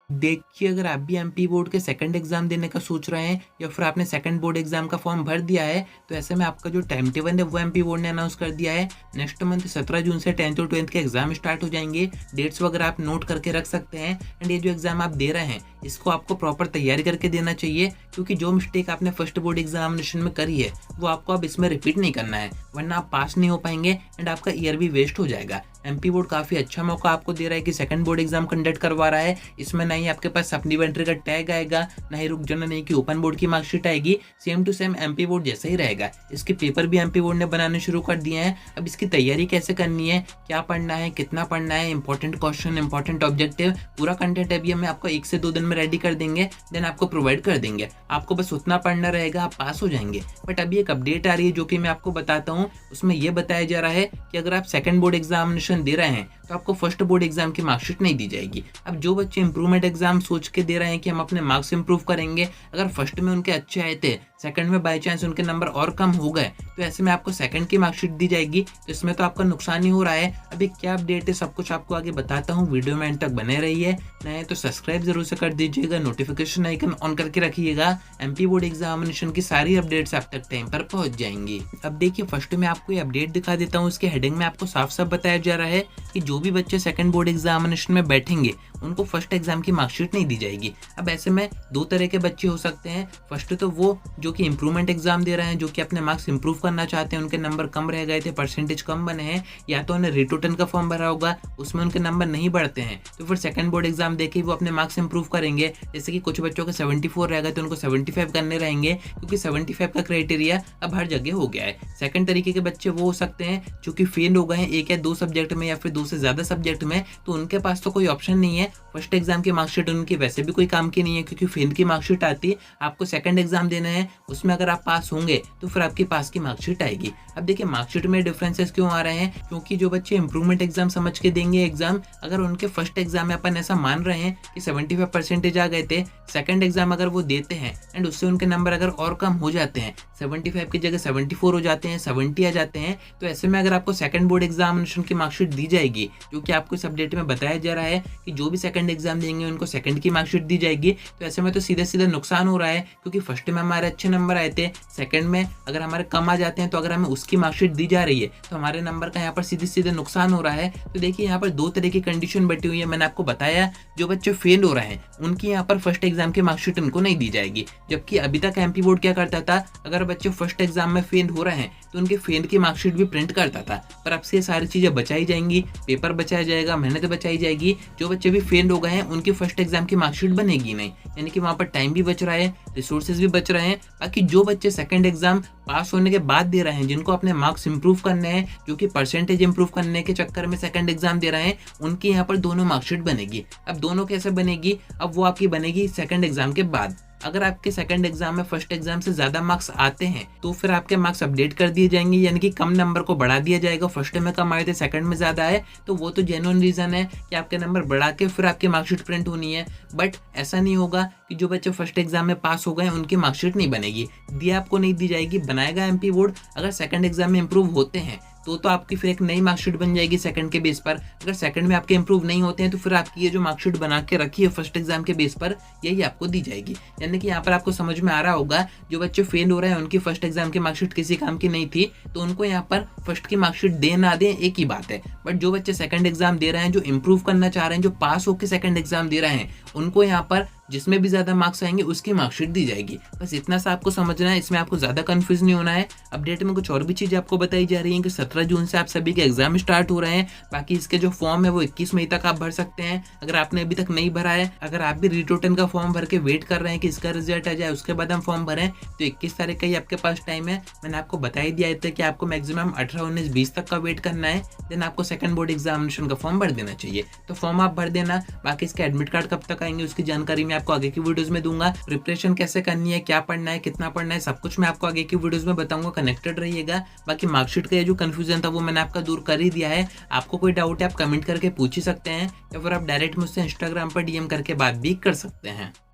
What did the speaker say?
देखिए, अगर आप भी एमपी बोर्ड के सेकंड एग्ज़ाम देने का सोच रहे हैं या फिर आपने सेकंड बोर्ड एग्ज़ाम का फॉर्म भर दिया है, तो ऐसे में आपका जो टाइम टेबल है वो एमपी बोर्ड ने अनाउंस कर दिया है। नेक्स्ट मंथ 17 जून से 10th और 12th के एग्ज़ाम स्टार्ट हो जाएंगे। डेट्स वगैरह आप नोट करके रख सकते हैं। एंड ये जो एग्ज़ाम आप दे रहे हैं, इसको आपको प्रॉपर तैयारी करके देना चाहिए, क्योंकि जो मिस्टेक आपने फर्स्ट बोर्ड एग्जामिनेशन में करी है वो आपको अब इसमें रिपीट नहीं करना है, वरना आप पास नहीं हो पाएंगे एंड आपका ईयर भी वेस्ट हो जाएगा। एमपी बोर्ड काफ़ी अच्छा मौका आपको दे रहा है कि सेकंड बोर्ड एग्जाम कंडक्ट करवा रहा है। इसमें ना ही आपके पास सप्लीमेंट्री का टैग आएगा, ना ही रुक जाना नहीं कि ओपन बोर्ड की मार्कशीट आएगी। Same to same MP board जैसा ही रहेगा। इसके पेपर भी एमपी बोर्ड ने बनाने शुरू कर दिए हैं। अब इसकी तैयारी कैसे करनी है, क्या पढ़ना है, कितना पढ़ना है, इंपॉर्टेंट क्वेश्चन, इंपॉर्टेंट ऑब्जेक्टिव, पूरा कंटेंट अभी हम आपको 1 से 2 दिन में रेडी कर देंगे, देन आपको प्रोवाइड कर देंगे। आपको बस उतना पढ़ना रहेगा, आप पास हो जाएंगे। बट अभी एक अपडेट आ रही है जो कि मैं आपको बताता हूँ। उसमें यह बताया जा रहा है कि अगर आप सेकंड बोर्ड एग्जामिनेशन दे रहे हैं तो आपको फर्स्ट बोर्ड एग्जाम की मार्कशीट नहीं दी जाएगी। अब जो बच्चे इंप्रूवमेंट एग्जाम सोच के दे रहे हैं कि हम अपने मार्क्स इंप्रूव करेंगे, अगर फर्स्ट में उनके अच्छे आए थे, सेकंड में बाई चांस उनके नंबर और कम हो गए, तो ऐसे में आपको सेकंड की मार्कशीट दी जाएगी। तो इसमें तो आपका नुकसान ही हो रहा है। अभी क्या अपडेट है सब कुछ आपको आगे बताता हूँ, वीडियो में एंड तक बने रहिए। नए तो सब्सक्राइब जरूर से कर दीजिएगा, नोटिफिकेशन आइकन ऑन करके रखिएगा। एमपी बोर्ड एग्जामिनेशन की सारी अपडेट्स आप तक टाइम पर पहुंच जाएंगी। अब देखिए, फर्स्ट में आपको ये अपडेट दिखा देता हूँ। इसके हेडिंग में आपको साफ साफ बताया जा रहा है कि जो भी बच्चे सेकंड बोर्ड एग्जामिनेशन में बैठेंगे उनको फर्स्ट एग्जाम की मार्कशीट नहीं दी जाएगी। अब ऐसे में दो तरह के बच्चे हो सकते हैं। फर्स्ट तो वो जो कि इंप्रूवमेंट एग्जाम दे रहे हैं, जो कि अपने मार्क्स इंप्रूव करना चाहते हैं, उनके नंबर कम रह गए थे, परसेंटेज कम बने हैं, या तो उन्हें रिटोटन का फॉर्म भरा होगा, उसमें उनके नंबर नहीं बढ़ते हैं, तो फिर सेकंड बोर्ड एग्जाम देके वो अपने मार्क्स इंप्रूव करेंगे। जैसे कि कुछ बच्चों के 74 रह गए तो उनको 75 करने रहेंगे, क्योंकि 75 का क्राइटेरिया अब हर जगह हो गया है। सेकंड तरीके के बच्चे वो हो सकते हैं जो कि फेल हो गए हैं 1 या 2 सब्जेक्ट में या फिर 2 से ज्यादा सब्जेक्ट में, तो उनके पास तो कोई ऑप्शन नहीं है। फर्स्ट एग्जाम की मार्कशीट उनकी वैसे भी कोई काम की नहीं है, क्योंकि फेल की मार्कशीट आती है। आपको सेकंड एग्जाम देना है, उसमें अगर आप पास होंगे तो फिर आपकी पास की मार्कशीट आएगी। अब देखिए, मार्कशीट में डिफरेंसेस क्यों आ रहे हैं, क्योंकि जो बच्चे इंप्रूवमेंट एग्जाम समझ के देंगे एग्जाम, अगर उनके फर्स्ट एग्जाम में अपन ऐसा मान रहे हैं कि 75% आ गए थे, सेकंड एग्जाम अगर वो देते हैं एंड उससे उनके नंबर अगर और कम हो जाते हैं, 75 की जगह 74 हो जाते हैं, 70 आ जाते हैं, तो ऐसे में अगर आपको सेकंड बोर्ड एग्जामिनेशन की मार्कशीट दी जाएगी, जो कि आपको इस अपडेट में बताया जा रहा है कि जो भी सेकंड एग्जाम देंगे उनको सेकंड की मार्कशीट दी जाएगी, तो ऐसे में तो सीधे सीधे नुकसान हो रहा है। क्योंकि फर्स्ट में हमारे अच्छे नंबर आए थे, सेकंड में अगर हमारे कम आ जाते हैं, तो अगर हमें उसकी मार्कशीट दी जा रही है तो हमारे नंबर का यहाँ पर सीधे सीधे नुकसान हो रहा है। तो देखिए, यहाँ पर दो तरह की कंडीशन बैठी हुई है। मैंने आपको बताया, जो बच्चे फेल हो रहे हैं उनकी यहाँ पर फर्स्ट एग्जाम की मार्कशीट उनको नहीं दी जाएगी। जबकि अभी तक एमपी बोर्ड क्या करता था, अगर बच्चे फर्स्ट एग्जाम में फेल हो रहे हैं तो उनके फेल की मार्कशीट भी प्रिंट करता था। पर अब से सारी चीजें बचाई जाएंगी, पेपर बचाया जाएगा, मेहनत बचाई जाएगी। जो बच्चे भी फेल हो गए हैं उनकी फर्स्ट एग्जाम की मार्कशीट बनेगी नहीं, यानी कि वहाँ पर टाइम भी बच रहा है, रिसोर्सेज भी बच रहे हैं। बाकी जो बच्चे सेकंड एग्जाम पास होने के बाद दे रहे हैं, जिनको अपने मार्क्स इंप्रूव करने हैं, जो कि परसेंटेज इंप्रूव करने के चक्कर में सेकंड एग्जाम दे रहे हैं, उनकी यहाँ पर दोनों मार्कशीट बनेगी। अब दोनों कैसे बनेगी, अब वो आपकी बनेगी सेकंड एग्जाम के बाद। अगर आपके सेकंड एग्जाम में फर्स्ट एग्जाम से ज्यादा मार्क्स आते हैं तो फिर आपके मार्क्स अपडेट कर दिए जाएंगे, यानी कि कम नंबर को बढ़ा दिया जाएगा। फर्स्ट में कम आए थे, सेकंड में ज्यादा आए, तो वो तो जेन्युइन रीजन है कि आपके नंबर बढ़ा के फिर आपकी मार्कशीट प्रिंट होनी है। बट ऐसा नहीं होगा कि जो बच्चे फर्स्ट एग्जाम में पास हो गए उनकी मार्कशीट नहीं बनेगी, दी आपको नहीं दी जाएगी, बनाएगा एमपी बोर्ड। अगर सेकंड एग्जाम में इंप्रूव होते हैं तो आपकी फिर एक नई मार्कशीट बन जाएगी सेकंड के बेस पर। अगर सेकंड में आपके इंप्रूव नहीं होते हैं तो फिर आपकी ये जो मार्कशीट बना के रखी है फर्स्ट एग्जाम के बेस पर, यही आपको दी जाएगी। यानी कि यहाँ पर आपको समझ में आ रहा होगा, जो बच्चे फेल हो रहे हैं उनकी फर्स्ट एग्जाम की मार्कशीट किसी काम की नहीं थी, तो उनको यहाँ पर फर्स्ट की मार्कशीट दे ना दें एक ही बात है। बट जो बच्चे सेकंड एग्जाम दे रहे हैं, जो इंप्रूव करना चाह रहे हैं, जो पास होकर सेकंड एग्जाम दे रहे हैं, उनको यहाँ पर जिसमें भी ज्यादा मार्क्स आएंगे उसकी मार्कशीट दी जाएगी। बस इतना सा आपको समझना है, इसमें आपको ज्यादा कंफ्यूज नहीं होना है। अपडेट में कुछ और भी चीजें आपको बताई जा रही हैं कि 17 जून से आप सभी के एग्जाम स्टार्ट हो रहे हैं। बाकी इसके जो फॉर्म है वो 21 मई तक आप भर सकते हैं, अगर आपने अभी तक नहीं भरा है। अगर आप भी रिटोटन का फॉर्म भर के वेट कर रहे हैं कि इसका रिजल्ट आ जाए उसके बाद हम फॉर्म भरें, तो 21 तारीख का ही आपके पास टाइम है। मैंने आपको बता ही दिया था कि आपको मैक्सिमम 18, 19, 20 तक का वेट करना है, देन आपको सेकंड बोर्ड एग्जामिनेशन का फॉर्म भर देना चाहिए। तो फॉर्म आप भर देना। बाकी इसके एडमिट कार्ड कब तक आएंगे उसकी जानकारी मैं आपको आगे की वीडियोस में दूंगा। प्रिपरेशन कैसे करनी है, क्या पढ़ना है, कितना पढ़ना है, सब कुछ मैं आपको आगे की वीडियोस में बताऊंगा। कनेक्टेड रहिएगा। बाकी मार्कशीट का ये जो कंफ्यूजन था वो मैंने आपका दूर कर ही दिया है। आपको कोई डाउट है आप कमेंट करके पूछ ही सकते हैं, या फिर आप डायरेक्ट मुझसे इंस्टाग्राम पर डीएम करके बात भी कर सकते हैं।